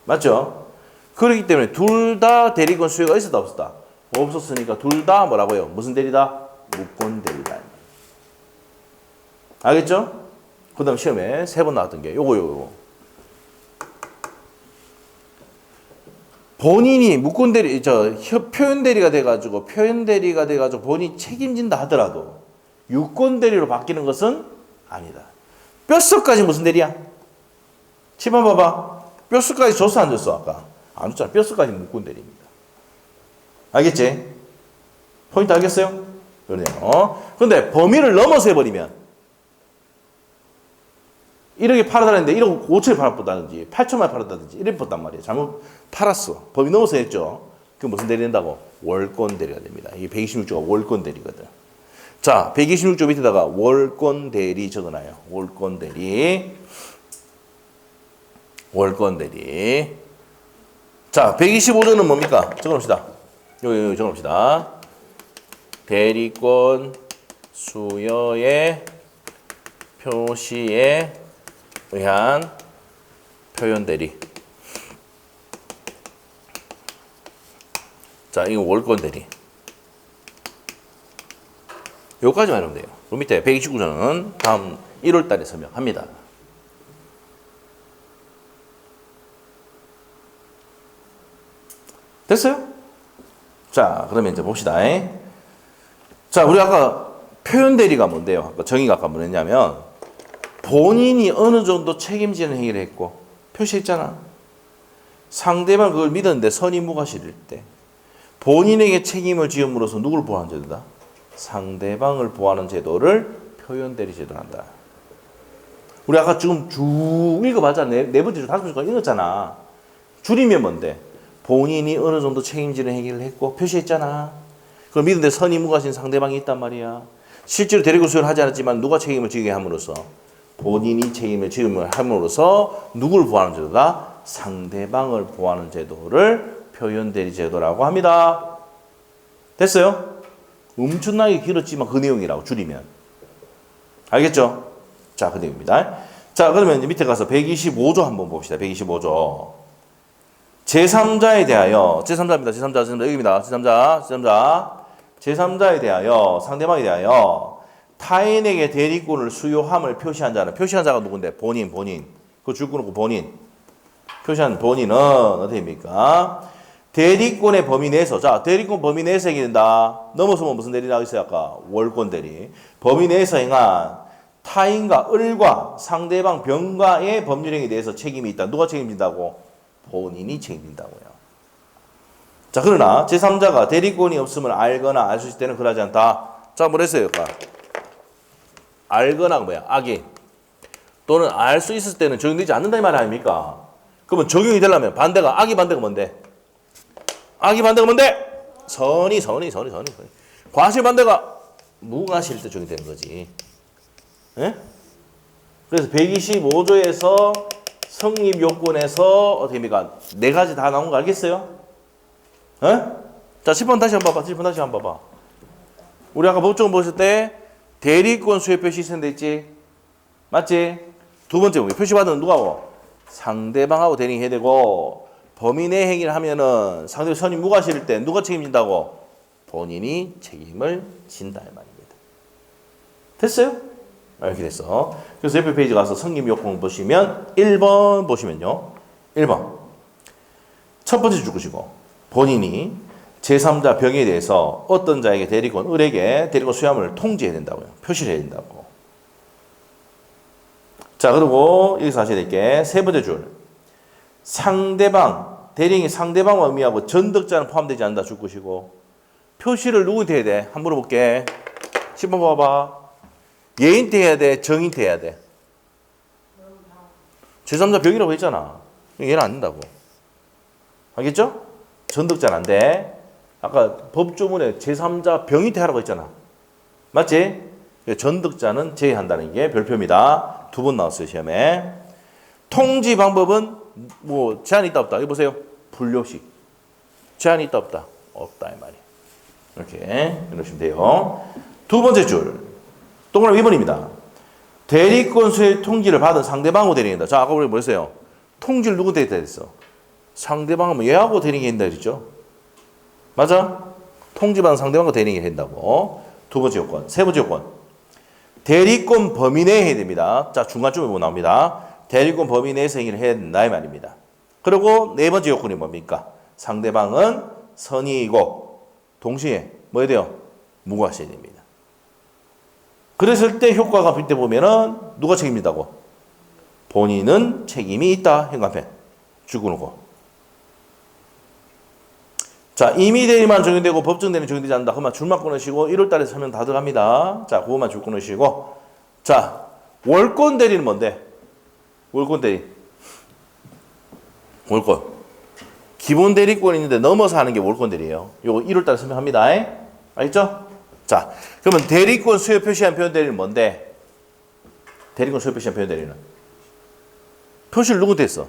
맞죠? 그렇기 때문에 둘 다 대리권 수요가 있었다 없었다? 없었으니까 둘 다 뭐라고요? 무슨 대리다? 무권대리다. 알겠죠? 그 다음 시험에 3번 나왔던 게 요거. 본인이 무권대리, 표현대리가 돼가지고 본인이 책임진다 하더라도 유권대리로 바뀌는 것은 아니다. 뼛속까지 무슨 대리야? 치마 봐봐. 뼛속까지 줬어 안 줬어 아까? 안 줬잖아. 뼛속까지 무권대리입니다. 알겠지? 포인트 알겠어요? 그러네요. 근데 범위를 넘어서 해버리면 1억에 팔아달라는데 1억 5천에 팔았다든지 8천만 팔았다든지 이래 봤단 말이에요. 잘못 팔았어. 범위 넘어서 했죠. 그 무슨 대리 된다고? 월권 대리가 됩니다. 이게 126조가 월권 대리거든. 자, 126조 밑에다가 월권 대리 적어놔요. 월권 대리. 자, 125조는 뭡니까? 적어놓읍시다. 여기 적어놓읍시다. 대리권 수여의 표시에 의한 표현대리. 자, 이거 월권대리. 여기까지만 하면 돼요. 그 밑에 129조는 다음 1월 달에 설명합니다. 됐어요? 자, 그러면 이제 봅시다. 자, 우리 아까 표현대리가 뭔데요? 아까 정의가 아까 뭐였냐면 본인이 어느 정도 책임지는 행위를 했고 표시했잖아. 상대방 그걸 믿었는데 선이 무과실일 때 본인에게 책임을 지음으로써 누구를 보호하는 제도다? 상대방을 보호하는 제도를 표현대리 제도를 한다. 우리 아까 지금 쭉 읽어봤잖아. 네 번째 줄, 다섯 번째 줄 읽었잖아. 줄이면 뭔데? 본인이 어느 정도 책임지는 행위를 했고 표시했잖아. 그럼 믿는데 선이 무과신 상대방이 있단 말이야. 실제로 대리고 수행을 하지 않았지만 누가 책임을 지게 함으로써 본인이 책임을 함으로써 누구를 보호하는 제도다? 상대방을 보호하는 제도를 표현대리 제도라고 합니다. 됐어요? 엄청나게 길었지만 그 내용이라고 줄이면. 알겠죠? 자, 그 내용입니다. 자, 그러면 이제 밑에 가서 125조 한번 봅시다. 125조. 제3자에 대하여, 제3자입니다. 제3자, 여기입니다. 제3자에 대하여, 상대방에 대하여 타인에게 대리권을 수요함을 표시한 자는, 표시한 자가 누군데? 본인. 그거 줄 끊고 본인. 표시한 본인은 어디입니까? 대리권의 범위 내에서, 자, 대리권 범위 내에서 행위된다. 넘어서면 무슨 대리 나와있어요? 아까 월권 대리. 범위 내에서 행한 타인과 을과 상대방 병과의 법률행위에 대해서 책임이 있다. 누가 책임진다고? 본인이 책임진다고요. 자, 그러나 제3자가 대리권이 없음을 알거나 알 수 있을 때는 그러지 않다. 자, 뭐랬어요? 알거나 뭐야? 악이. 또는 알 수 있을 때는 적용되지 않는다 이 말 아닙니까? 그러면 적용이 되려면 반대가, 악이 반대가 뭔데? 악이 반대가 뭔데? 선이. 과실 반대가 무과실 때 적용되는 거지. 예? 그래서 125조에서 성립 요건에서 어떻게 됩니까? 네 가지 다 나온 거 알겠어요? 예? 자, 10번 다시 한번 봐봐. 10번 다시 한번 봐봐. 우리 아까 법조문 보실 때 대리권 수요 표시 있었는데 있지? 맞지? 두 번째 표시받은 누가고? 상대방하고 대리해야 되고 범위 내 행위를 하면은 상대 선이 무과실일 때 누가 책임진다고? 본인이 책임을 진다 이 말입니다. 됐어요? 이렇게 됐어. 그래서 옆에 페이지 가서 성립 요건 보시면 1번 보시면요. 1번. 첫 번째 줄 것이고 본인이 제3자 병에 대해서 어떤 자에게 대리권, 을에게 대리권 수여함을 통지해야 된다고요. 표시를 해야 된다고. 자, 그리고 여기서 하셔야 될 게 세 번째 줄. 상대방, 대리인이 상대방을 의미하고 전득자는 포함되지 않는다 줄 것이고 표시를 누구한테 해야 돼? 한번 물어볼게. 10번 봐봐. 예인태 해야 돼? 정인태 해야 돼? 제3자 병이라고 했잖아. 얘는 안 된다고. 알겠죠? 전득자는 안 돼. 아까 법조문에 제3자 병인태 하라고 했잖아. 맞지? 전득자는 제외한다는 게 별표입니다. 두 번 나왔어요, 시험에. 통지 방법은 뭐 제한이 있다 없다. 이거 보세요. 분료식. 제한이 있다 없다. 없다 이 말이에요. 이렇게 이러시면 돼요. 두 번째 줄. 동그라미 2번입니다. 대리권 수의 통지를 받은 상대방하고 대리인다. 자, 아까 우리 뭐 했어요? 통지를 누구한테 했다 했어? 상대방은 얘하고 대리인다 그랬죠? 맞아? 통지받은 상대방과 대리인이 된다고. 두 번째 요건. 세 번째 요건. 대리권 범위 내에 해야 됩니다. 자, 중간쯤에 뭐 나옵니다. 대리권 범위 내에서 행위를 해야 된다 이 말입니다. 그리고 네 번째 요건이 뭡니까? 상대방은 선의이고 동시에 뭐 해야 돼요? 무과실해야 됩니다. 그랬을 때 효과가 빌 때 보면은 누가 책임진다고? 본인은 책임이 있다. 현관펜 줄거놓고. 자, 임의 대리만 적용되고 법정 대리는 적용되지 않는다. 그러면 줄만 끊으시고 1월 달에 설명 다 들어갑니다. 자, 그것만 줄 끊으시고. 자, 월권 대리는 뭔데? 월권 대리. 월권. 기본 대리권이 있는데 넘어서 하는 게 월권 대리예요. 요거 1월 달에 설명합니다. 알겠죠? 자, 그러면 대리권 수요 표시한 표현 대리는 뭔데? 대리권 수요 표시한 표현 대리는 표시를 누구한테 했어?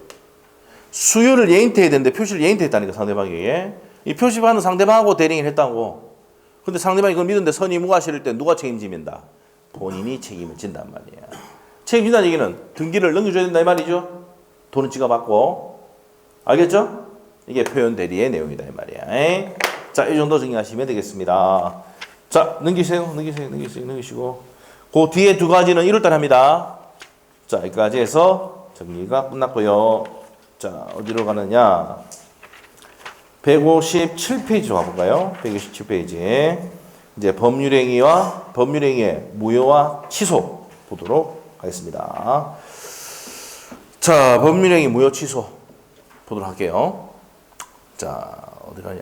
수요를 얘한테 해야 되는데 표시를 얘한테 했다니까 상대방에게. 이 표시받는 상대방하고 대리를 했다고. 근데 상대방이 그걸 믿는데 선이 무과실일 때 누가 책임집니다? 본인이 책임을 진단 말이야. 책임진다는 얘기는 등기를 넘겨줘야 된다 이 말이죠. 돈은 지가 받고. 알겠죠? 이게 표현 대리의 내용이다 이 말이야. 자, 이 정도 정리하시면 되겠습니다. 자, 넘기시고. 그 뒤에 두 가지는 1월달 합니다. 자, 여기까지 해서 정리가 끝났고요. 자, 어디로 가느냐. 157페이지로 가볼까요? 157페이지. 이제 법률행위의 무효와 취소 보도록 하겠습니다. 자, 법률행위 무효 취소 보도록 할게요. 자, 어디 가냐?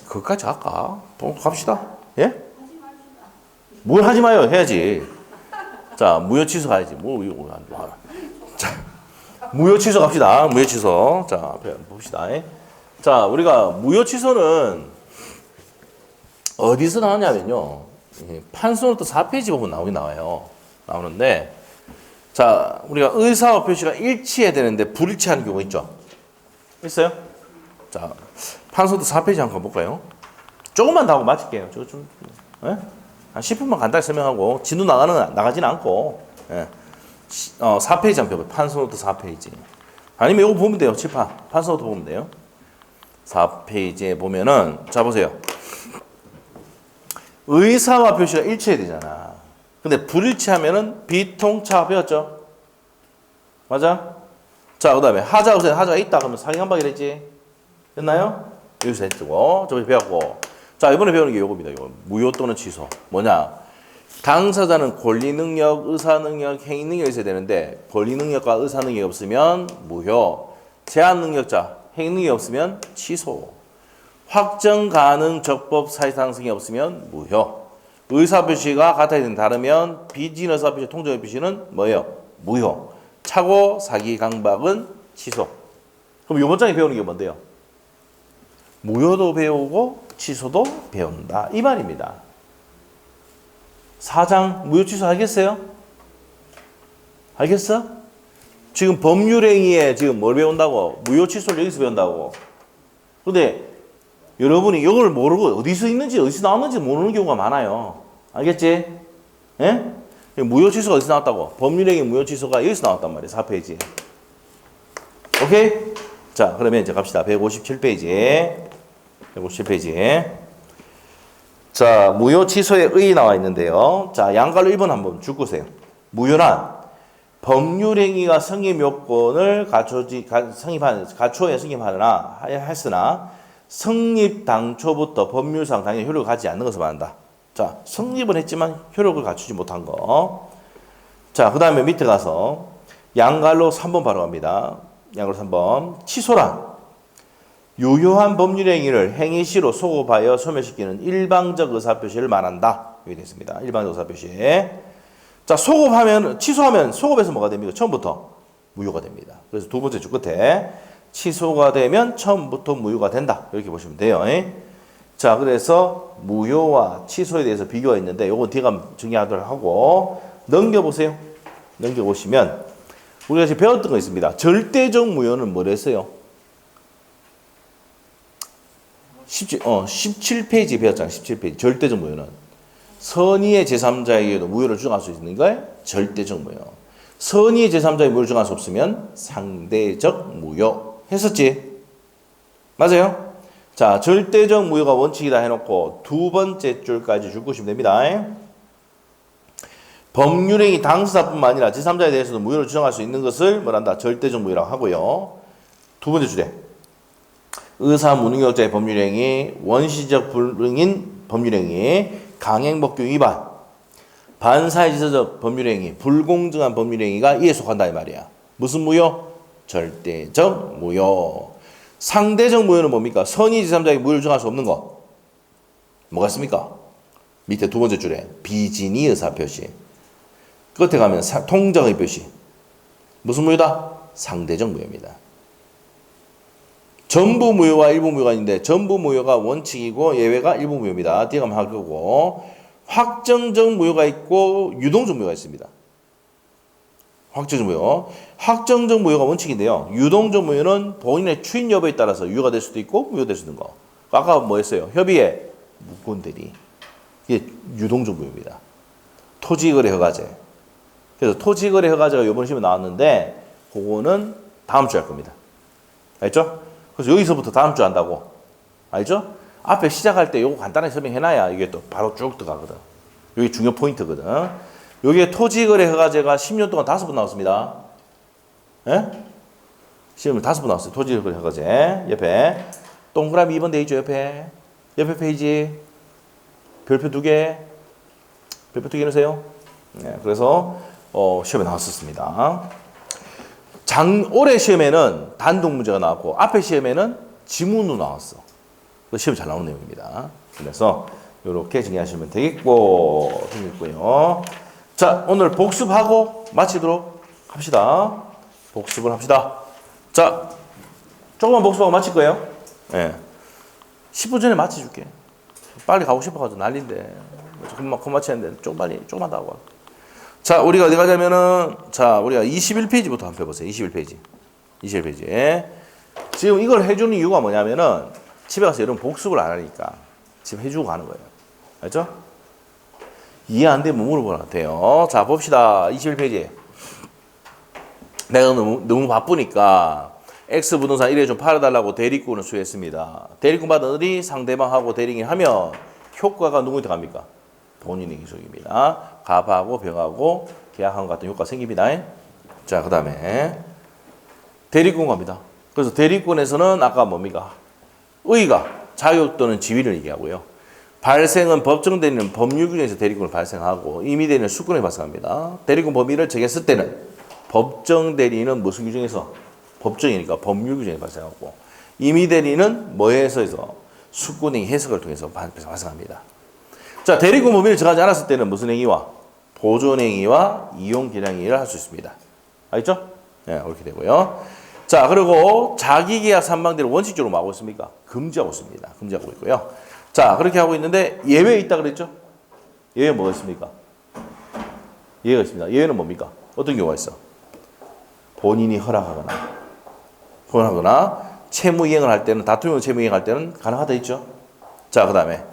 그것까지 할까? 갑시다. 예? 뭘 하지 마요. 해야지. 자, 무효 취소 가야지. 이거 안 봐. 자, 무효 취소 갑시다. 무효 취소. 자, 앞에 봅시다. 자, 우리가 무효 취소는 어디서 나오냐면요. 판소노트 4페이지 보면 나와요. 나오는데, 자, 우리가 의사와 표시가 일치해야 되는데 불일치하는 경우 있죠? 있어요? 자, 판소노트 4페이지 한번 볼까요? 조금만 더 하고 마칠게요. 저 좀, 예? 한 10분만 간단히 설명하고, 진도 나가지는 않고, 예. 4페이지 한번 펴봐요. 판소노트 4페이지. 아니면 이거 보면 돼요. 칠판. 판소노트 보면 돼요. 4페이지에 보면은, 자, 보세요. 의사와 표시가 일치해야 되잖아. 근데 불일치하면은 비통차 배웠죠? 맞아? 자, 그 다음에 하자가 있다 그러면 상행한박이랬지? 됐나요? 여기서 했고, 저번에 배웠고. 자, 이번에 배우는 게 요겁니다. 이거 무효 또는 취소. 뭐냐? 당사자는 권리능력, 의사능력, 행위능력이 있어야 되는데 권리능력과 의사능력이 없으면 무효. 제한능력자, 행위능력이 없으면 취소. 확정 가능 적법 사실상승이 없으면 무효. 의사표시가 같아야 되는 다르면 비진 의사표시 통정의 표시는 뭐예요? 무효. 착오, 사기, 강박은 취소. 그럼 이번 장에 배우는 게 뭔데요? 무효도 배우고 취소도 배운다. 이 말입니다. 4장 무효 취소 알겠어요? 알겠어? 지금 법률행위에 지금 뭘 배운다고? 무효 취소를 여기서 배운다고. 근데 여러분이 이걸 모르고 어디서 있는지 어디서 나왔는지 모르는 경우가 많아요. 알겠지? 예? 무효 취소가 어디서 나왔다고? 법률행위 무효 취소가 여기서 나왔단 말이에요. 4페이지. 오케이? 자, 그러면 이제 갑시다. 157페이지. 157페이지. 자, 무효 취소의 의 나와 있는데요. 자, 양갈로 1번 한번 줄거세요. 무효란 법률행위가 성립 요건을 갖추어야 성립하느나 했으나 성립 당초부터 법률상 당연히 효력을 갖지 않는 것을 말한다. 자, 성립은 했지만 효력을 갖추지 못한 거. 자, 그 다음에 밑에 가서 양갈로 3번 바로 갑니다. 양갈로 3번. 취소란 유효한 법률행위를 행위시로 소급하여 소멸시키는 일방적 의사표시를 말한다. 여기 됐습니다. 일방적 의사표시. 자, 취소하면 소급해서 뭐가 됩니까? 처음부터 무효가 됩니다. 그래서 두 번째 줄 끝에 취소가 되면 처음부터 무효가 된다. 이렇게 보시면 돼요. 자, 그래서 무효와 취소에 대해서 비교가 있는데 요건 뒤가 정리하도록 하고 넘겨보세요. 넘겨보시면 우리가 지금 배웠던 거 있습니다. 절대적 무효는 뭘 했어요? 17페이지 배웠잖아요. 17페이지. 절대적 무효는 선의의 제3자에게도 무효를 주장할 수 있는 걸 절대적 무효. 선의의 제3자에게 무효를 주장할 수 없으면 상대적 무효. 했었지? 맞아요? 자, 절대적 무효가 원칙이다 해놓고 두 번째 줄까지 줄 것이면 됩니다. 법률행위 당사자뿐만 아니라 제3자에 대해서도 무효를 주장할 수 있는 것을 뭐란다? 절대적 무효라고 하고요. 두 번째 줄에 의사 무능력자의 법률행위, 원시적 불응인 법률행위, 강행법규 위반, 반사회지적 법률행위, 불공정한 법률행위가 이에 속한다 이 말이야. 무슨 무효? 절대적 무효. 상대적 무효는 뭡니까? 선의 제3자에게 무효를 주장할 수 없는 거. 뭐가 있습니까? 밑에 두 번째 줄에 비진의 의사표시. 끝에 가면 통정의 표시. 무슨 무효다? 상대적 무효입니다. 전부 무효와 일부 무효가 있는데 전부 무효가 원칙이고 예외가 일부 무효입니다. 뒤에 가면 할 거고 확정적 무효가 있고 유동적 무효가 있습니다. 확정적 무효. 확정적 무효가 원칙인데요. 유동적 무효는 본인의 추인 여부에 따라서 유효가 될 수도 있고 무효될 수 있는 거. 아까 뭐 했어요? 협의에 무권대리. 이게 유동적 무효입니다. 토지거래 허가제. 그래서 토지거래 허가제가 이번 시험에 나왔는데 그거는 다음 주에 할 겁니다. 알죠? 그래서 여기서부터 다음 주 한다고. 알죠? 앞에 시작할 때 요거 간단하게 설명해놔야 이게 또 바로 쭉 들어가거든. 여기 중요 포인트거든. 여기에 토지거래 허가제가 10년 동안 5번 나왔습니다. 예? 시험을 5번 나왔어요. 토지거래 허가제. 옆에 동그라미 2번 돼 있죠. 옆에 페이지 별표 2개. 별표 2개 넣으세요. 네, 그래서 시험에 나왔었습니다. 올해 시험에는 단독 문제가 나왔고 앞에 시험에는 지문으로 나왔어. 그 시험 잘 나오는 내용입니다. 그래서 이렇게 정리하시면 되겠고요. 자, 오늘 복습하고 마치도록 합시다. 복습을 합시다. 자, 조금만 복습하고 마칠 거예요. 예. 10분 전에 마쳐줄게. 빨리 가고 싶어가지고 난리인데. 금방 마치는데 조금만 더 하고 와. 자, 우리가 어디 가자면은, 자, 우리가 21페이지부터 한번 펴보세요. 21페이지. 21페이지에. 지금 이걸 해주는 이유가 뭐냐면은, 집에 가서 여러분 복습을 안 하니까, 지금 해주고 가는 거예요. 알죠? 이해 안 되면 물어보면 돼요. 자, 봅시다. 21페이지. 내가 너무 바쁘니까, X 부동산 1회 좀 팔아달라고 대리권을 수했습니다. 대리권 받은 을이 상대방하고 대리인이 하면, 효과가 누구한테 갑니까? 본인에게 속입니다. 갑하고 병하고 계약한 것 같은 효과가 생깁니다. 자, 그 다음에 대리권 갑니다. 그래서 대리권에서는 아까 뭡니까? 의의가 자격 또는 지위를 얘기하고요. 발생은 법정 대리는 법률 규정에서 대리권을 발생하고 임의 대리는 수권에 발생합니다. 대리권 범위를 정했을 때는 법정 대리는 무슨 규정에서? 법정이니까 법률 규정에 발생하고 임의 대리는 뭐에서 수권의 해석을 통해서 발생합니다. 자, 대리권 범위를 정하지 않았을 때는 무슨 행위와? 보존 행위와 이용 계량 행위를 할 수 있습니다. 알겠죠? 네, 이렇게 되고요. 자, 그리고 자기계약 산방대를 원칙적으로 뭐 하고 있습니까? 금지하고 있습니다. 금지하고 있고요. 자, 그렇게 하고 있는데 예외 있다 그랬죠? 예외 뭐가 있습니까? 예외가 있습니다. 예외는 뭡니까? 어떤 경우가 있어? 본인이 허락하거나 채무 이행을 할 때는 다툼으로 채무 이행할 때는 가능하다 했죠? 자, 그 다음에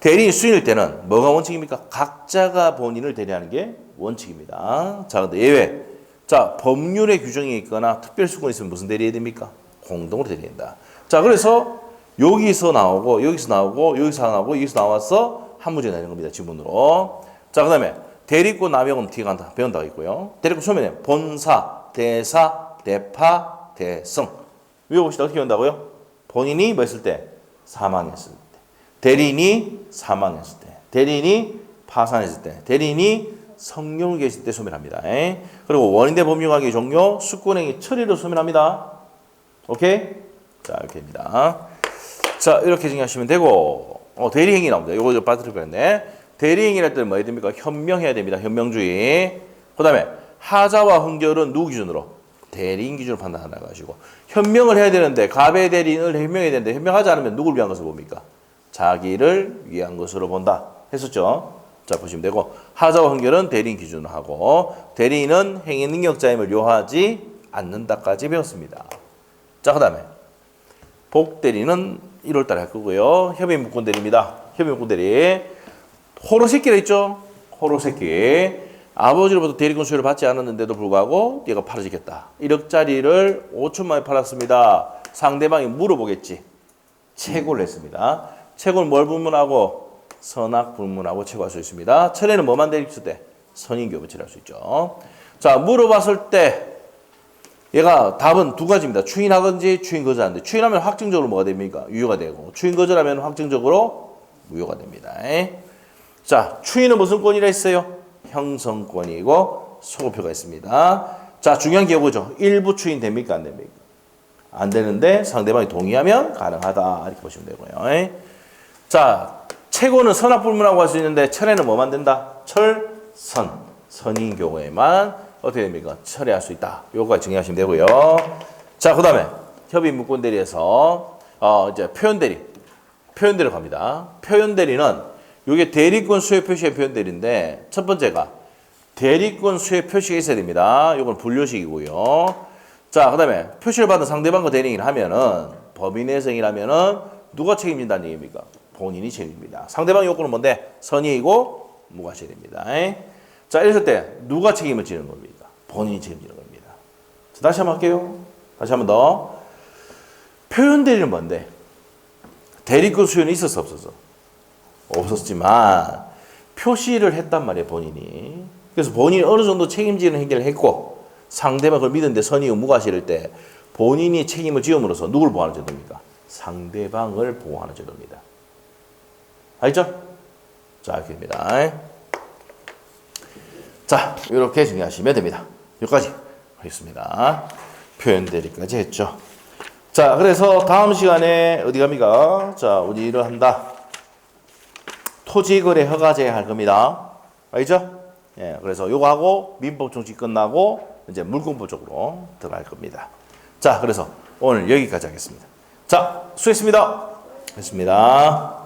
대리인 수인일 때는 뭐가 원칙입니까? 각자가 본인을 대리하는 게 원칙입니다. 자, 근데 예외. 자, 법률의 규정이 있거나 특별수권이 있으면 무슨 대리해야 됩니까? 공동으로 대리한다. 자, 그래서 여기서 나오고 여기서 나오고 여기서 나와서 한 문제 내는 겁니다. 지문으로. 자, 그 다음에 대리권 남용은 어떻게 간다? 배운다고 있고요. 대리권 소면에 본사, 대사, 대파, 대성. 외워봅시다. 어떻게 배운다고요? 본인이 뭐 했을 때? 사망했을 때. 대리인이 사망했을 때, 대리인이 파산했을 때, 대리인이 성령을 계실 때 소멸합니다. 그리고 원인대 법률관계 종료, 수권행위 처리로 소멸합니다. 오케이? 자, 이렇게 됩니다. 자, 이렇게 정리하시면 되고, 대리행위 나옵니다. 이거 좀 빠뜨릴 뻔했네. 대리행위할 때는 뭐 해야 됩니까? 현명해야 됩니다. 현명주의. 그 다음에 하자와 흥결은 누구 기준으로? 대리인 기준으로 판단한다고 하시고, 현명을 해야 되는데 갑의 대리인을 현명해야 되는데 현명하지 않으면 누굴 위한 것을 봅니까? 자기를 위한 것으로 본다 했었죠. 자, 보시면 되고, 하자와 흥결은 대리인 기준으로 하고 대리인은 행위 능력자임을 요하지 않는다까지 배웠습니다. 자, 그 다음에 복대리는 1월 달에 할 거고요. 협의인 무권 대리입니다. 협의인 무권 대리. 호로새끼라 했죠. 호로새끼. 아버지로부터 대리권 수요를 받지 않았는데도 불구하고 얘가 팔아지겠다. 1억짜리를 5천 만에 팔았습니다. 상대방이 물어보겠지. 채고를 했습니다. 채고는 뭘 불문하고? 선악 불문하고 채고할 수 있습니다. 철에는 뭐만 대립했을 때? 선인교부 처리할 수 있죠. 자, 물어봤을 때 얘가 답은 두 가지입니다. 추인하든지 추인 거절하는데 추인하면 확정적으로 뭐가 됩니까? 유효가 되고 추인 거절하면 확정적으로 무효가 됩니다. 자, 추인은 무슨 권이라 했어요? 형성권이고 소급표가 있습니다. 자, 중요한 게 이거죠. 일부 추인 됩니까? 안 됩니까? 안 되는데 상대방이 동의하면 가능하다. 이렇게 보시면 되고요. 자, 채고는 선악불문하고 할 수 있는데 철에는 뭐만 된다? 철선. 선인 경우에만 어떻게 됩니까? 철회할 수 있다. 요거까지 정리하시면 되고요. 자, 그 다음에 협의 무권 대리에서 이제 표현 대리. 표현 대리로 갑니다. 표현 대리는 요게 대리권 수혜 표시의 표현 대리인데 첫 번째가 대리권 수혜 표시가 있어야 됩니다. 요건 분류식이고요. 자, 그 다음에 표시를 받은 상대방과 대리인을 하면은 법인의 성이라면은 누가 책임진다는 얘기입니까? 본인이 책임집니다. 상대방 요건은 뭔데? 선의이고 무과실입니다. 자, 이랬을 때 누가 책임을 지는 겁니까? 본인이 책임지는 겁니다. 자, 다시 한번 할게요. 다시 한번 더. 표현 대리는 뭔데? 대리권 수요는 있었어, 없었어? 없었지만 표시를 했단 말이에요, 본인이. 그래서 본인이 어느 정도 책임지는 행위를 했고 상대방 그걸 믿는데 선의 의무가 싫을 때 본인이 책임을 지음으로써 누굴 보호하는 제도입니까? 상대방을 보호하는 제도입니다. 알죠? 자, 이렇게 됩니다. 자, 이렇게 정리하시면 됩니다. 여기까지 하겠습니다. 표현 대리까지 했죠. 자, 그래서 다음 시간에 어디 갑니까? 자, 우리를 한다. 토지거래 허가제 할 겁니다. 알죠? 예, 그래서 요거 하고 민법 총칙 끝나고 이제 물공법 쪽으로 들어갈 겁니다. 자, 그래서 오늘 여기까지 하겠습니다. 자, 수고했습니다. 했습니다.